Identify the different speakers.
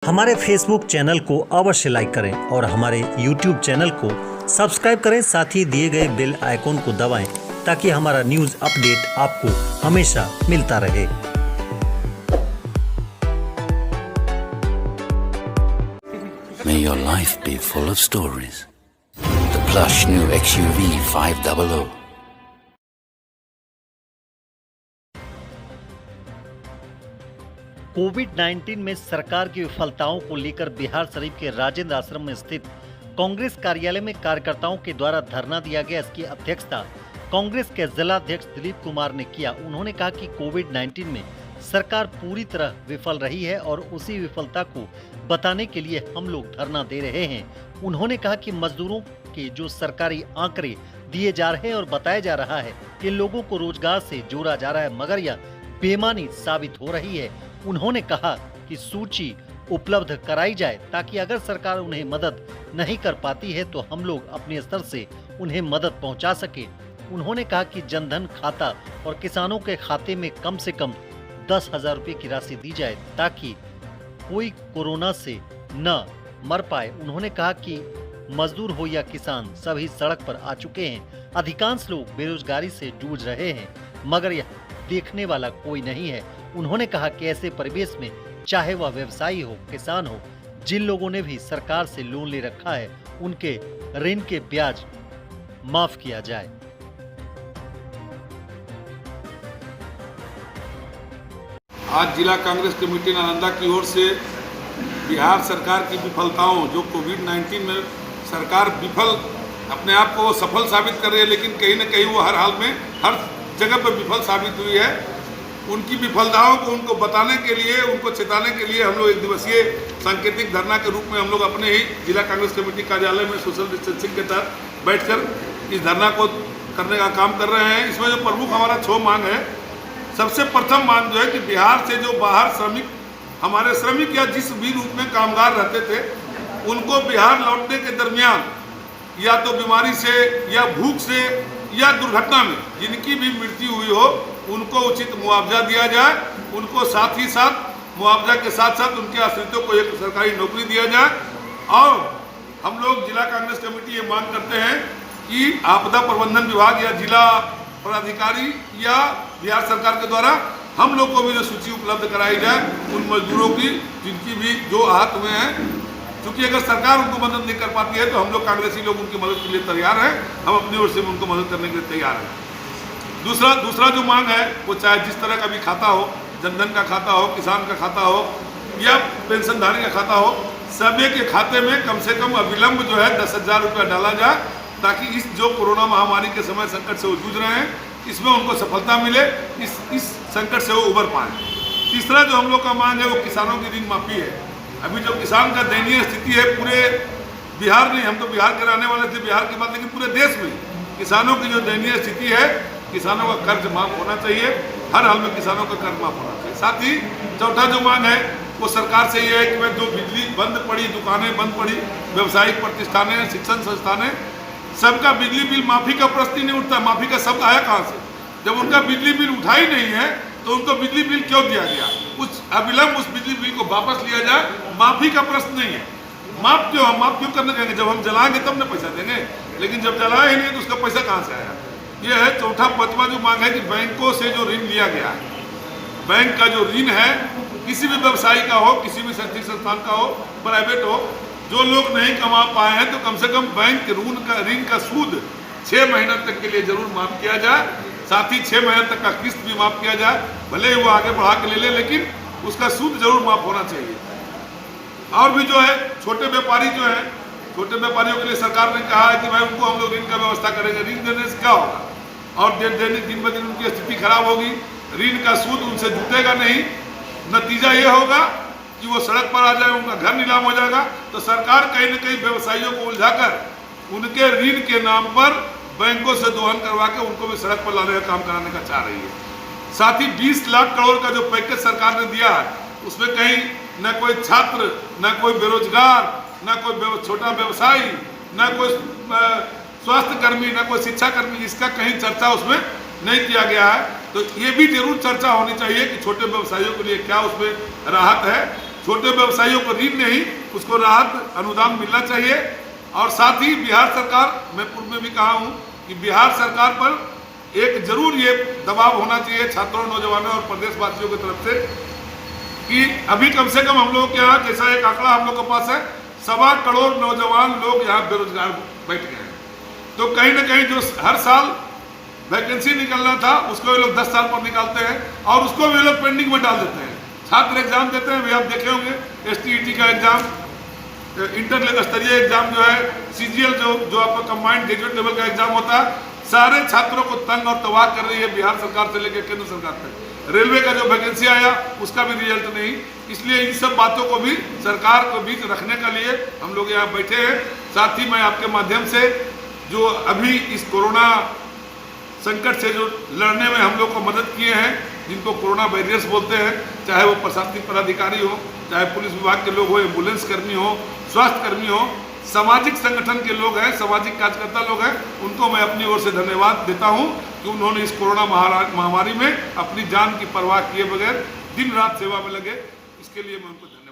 Speaker 1: हमारे Facebook channel को अवश्य लाइक करें और हमारे यूट्यूब चैनल को सब्सक्राइब करें, साथ ही दिए गए बेल आइकॉन को दबाएं ताकि हमारा न्यूज़ अपडेट आपको हमेशा मिलता रहे।
Speaker 2: May your life be full of stories. The plush new XUV 500.
Speaker 3: कोविड-19 में सरकार की विफलताओं को लेकर बिहार शरीफ के राजेंद्र आश्रम में स्थित कांग्रेस कार्यालय में कार्यकर्ताओं के द्वारा धरना दिया गया। इसकी अध्यक्षता कांग्रेस के जिलाध्यक्ष दिलीप कुमार ने किया। उन्होंने कहा कि कोविड-19 में सरकार पूरी तरह विफल रही है और उसी विफलता को बताने के लिए हम लोग धरना दे रहे हैं। उन्होंने कहा कि मजदूरों के जो सरकारी आंकड़े दिए जा रहे हैं और बताया जा रहा है कि लोगों को रोजगार से जोड़ा जा रहा है, मगर यह बेईमानी साबित हो रही है। उन्होंने कहा कि सूची उपलब्ध कराई जाए ताकि अगर सरकार उन्हें मदद नहीं कर पाती है तो हम लोग अपने स्तर से उन्हें मदद पहुंचा सके। उन्होंने कहा कि जनधन खाता और किसानों के खाते में कम से कम 10,000 रुपये की राशि दी जाए ताकि कोई कोरोना से न मर पाए। उन्होंने कहा कि मजदूर हो या किसान सभी सड़क पर आ चुके हैं। अधिकांश लोग बेरोजगारी से जूझ रहे हैं, मगर यह देखने वाला कोई नहीं है। उन्होंने कहा कि ऐसे परिवेश में चाहे वह व्यवसायी हो, किसान हो, जिन लोगों ने भी सरकार से लोन ले रखा है उनके ऋण के ब्याज माफ किया जाए।
Speaker 4: आज जिला कांग्रेस कमेटी नालंदा की ओर से बिहार सरकार की विफलताओं, जो कोविड-19 में सरकार विफल अपने आप को सफल साबित कर रही है, लेकिन कहीं न कहीं वो हर हाल में हर जगह पर विफल साबित हुई है। उनकी विफलताओं को उनको बताने के लिए, उनको चेताने के लिए हम लोग एक दिवसीय सांकेतिक धरना के रूप में हम लोग अपने ही जिला कांग्रेस कमेटी कार्यालय में सोशल डिस्टेंसिंग के तहत बैठकर इस धरना को करने का काम कर रहे हैं। इसमें जो प्रमुख हमारा 6 मांग है। सबसे प्रथम मांग जो है कि बिहार से जो बाहर श्रमिक, हमारे श्रमिक या जिस भी रूप में कामगार रहते थे, उनको बिहार लौटने के दरमियान या तो बीमारी से या भूख से या दुर्घटना में जिनकी भी मृत्यु हुई हो, उनको उचित मुआवजा दिया जाए। उनको साथ ही साथ मुआवजा के साथ साथ उनके आश्रितों को एक सरकारी नौकरी दिया जाए। और हम लोग जिला कांग्रेस कमेटी ये मांग करते हैं कि आपदा प्रबंधन विभाग या जिला पदाधिकारी या बिहार सरकार के द्वारा हम लोग को भी जो सूची उपलब्ध कराई जाए उन मजदूरों की जिनकी भी जो आहत हुए हैं। क्योंकि अगर सरकार उनको मदद नहीं कर पाती है तो हम लोग कांग्रेसी लोग उनकी मदद के लिए तैयार हैं। हम अपनी ओर से उनको मदद करने के लिए तैयार हैं। दूसरा जो मांग है वो चाहे जिस तरह का भी खाता हो, जनधन का खाता हो, किसान का खाता हो या पेंशनधारी का खाता हो, सभी के खाते में कम से कम अविलंब जो है 10,000 रुपया डाला जाए ताकि इस जो कोरोना महामारी के समय संकट से वो जूझ रहे हैं, इसमें उनको सफलता मिले, इस संकट से वो उबर पाएँ। तीसरा जो हम लोग का मांग है वो किसानों की ऋण माफी है। अभी जो किसान का दयनीय स्थिति है, पूरे बिहार नहीं, हम तो बिहार के रहने वाले थे, बिहार की बात, लेकिन पूरे देश में किसानों की जो दयनीय स्थिति है, किसानों का कर्ज माफ होना चाहिए। हर हाल में किसानों का कर्ज माफ होना चाहिए। साथ ही चौथा जो मांग है वो सरकार से ये है कि वह जो बिजली बंद पड़ी, दुकानें बंद पड़ी, व्यावसायिक प्रतिष्ठानें, शिक्षण संस्थानें, सबका बिजली बिल माफी का प्रश्न ही नहीं उठता। माफी का शब्द आया कहाँ से? जब उनका बिजली बिल उठा ही नहीं है तो उनको बिजली बिल क्यों दिया गया? उस अविलंब उस बिजली बिल को वापस लिया जाए। माफी का प्रश्न नहीं है। माफ क्यों करने देंगे? जब हम जलाएंगे तब ना पैसा देंगे, लेकिन जब जलाए ही नहीं तो उसका पैसा कहाँ से आया? ये है चौथा। पांचवा जो मांग है कि बैंकों से जो ऋण लिया गया है, बैंक का जो ऋण है, किसी भी व्यवसायी का हो, किसी भी शैक्षिक संस्थान का हो, प्राइवेट हो, जो लोग नहीं कमा पाए हैं तो कम से कम बैंक ऋण का सूद 6 महीने तक के लिए जरूर माफ किया जाए। साथ ही 6 महीने तक का किस्त भी माफ किया जाए। भले ही वो आगे बढ़ा के ले ले, लेकिन उसका सूद जरूर माफ होना चाहिए। और भी जो है छोटे व्यापारी जो है, छोटे व्यापारियों के लिए सरकार ने कहा है कि भाई उनको हम लोग ऋण का व्यवस्था करेंगे। ऋण देने से क्या होगा? और दिन ब दिन उनकी स्थिति खराब होगी, ऋण का सूद उनसे जुटेगा नहीं। नतीजा ये होगा कि वो सड़क पर आ जाए, उनका घर नीलाम हो जाएगा। तो सरकार कहीं न कहीं व्यवसायियों को उलझाकर उनके ऋण के नाम पर बैंकों से दोहन करवा के उनको भी सड़क पर लाने का काम कराने का चाह रही है। साथ ही 20 लाख करोड़ का जो पैकेज सरकार ने दिया है, उसमें कहीं न कोई छात्र, न कोई बेरोजगार, न कोई छोटा व्यवसायी, न कोई स्वास्थ्य कर्मी, न कोई शिक्षा कर्मी, इसका कहीं चर्चा उसमें नहीं किया गया है। तो ये भी जरूर चर्चा होनी चाहिए कि छोटे व्यवसायियों के लिए क्या उसमें राहत है। छोटे व्यवसायियों को ऋण नहीं, उसको राहत अनुदान मिलना चाहिए। और साथ ही बिहार सरकार, मैं पूर्व में भी कहा हूँ कि बिहार सरकार पर एक जरूर ये दबाव होना चाहिए छात्रों, नौजवानों और प्रदेशवासियों की तरफ से कि अभी कम से कम हम लोगों के यहाँ, जैसा एक आंकड़ा हम लोग के पास है, 1.25 करोड़ नौजवान लोग यहाँ बेरोजगार बैठ गए हैं। तो कहीं ना कहीं जो हर साल वैकेंसी निकलना था उसको ये लोग 10 साल पर निकालते हैं और उसको भी लोग पेंडिंग में डाल देते हैं। छात्र एग्जाम देते हैं, भी आप देखे होंगे STET का एग्जाम, इंटर स्तरीय एग्जाम जो है, CGL जो आपका कंबाइंड ग्रेजुएट लेवल का एग्जाम होता है, सारे छात्रों को तंग और तबाह कर रही है बिहार सरकार से लेकर केंद्र सरकार तक। रेलवे का जो वैकेंसी आया उसका भी रिजल्ट नहीं। इसलिए इन सब बातों को भी सरकार को बीच रखने के लिए हम लोग यहाँ बैठे हैं। साथ ही मैं आपके माध्यम से जो अभी इस कोरोना संकट से जो लड़ने में हम लोग को मदद किए हैं, जिनको कोरोना वॉरियर्स बोलते हैं, चाहे वो प्रशासनिक पदाधिकारी हो, चाहे पुलिस विभाग के लोग हो, एम्बुलेंस कर्मी हो, स्वास्थ्य कर्मी हो, सामाजिक संगठन के लोग हैं, सामाजिक कार्यकर्ता लोग हैं, उनको मैं अपनी ओर से धन्यवाद देता हूं कि उन्होंने इस कोरोना महामारी में अपनी जान की परवाह किए बगैर दिन रात सेवा में लगे। इसके लिए मैं उनको धन्यवाद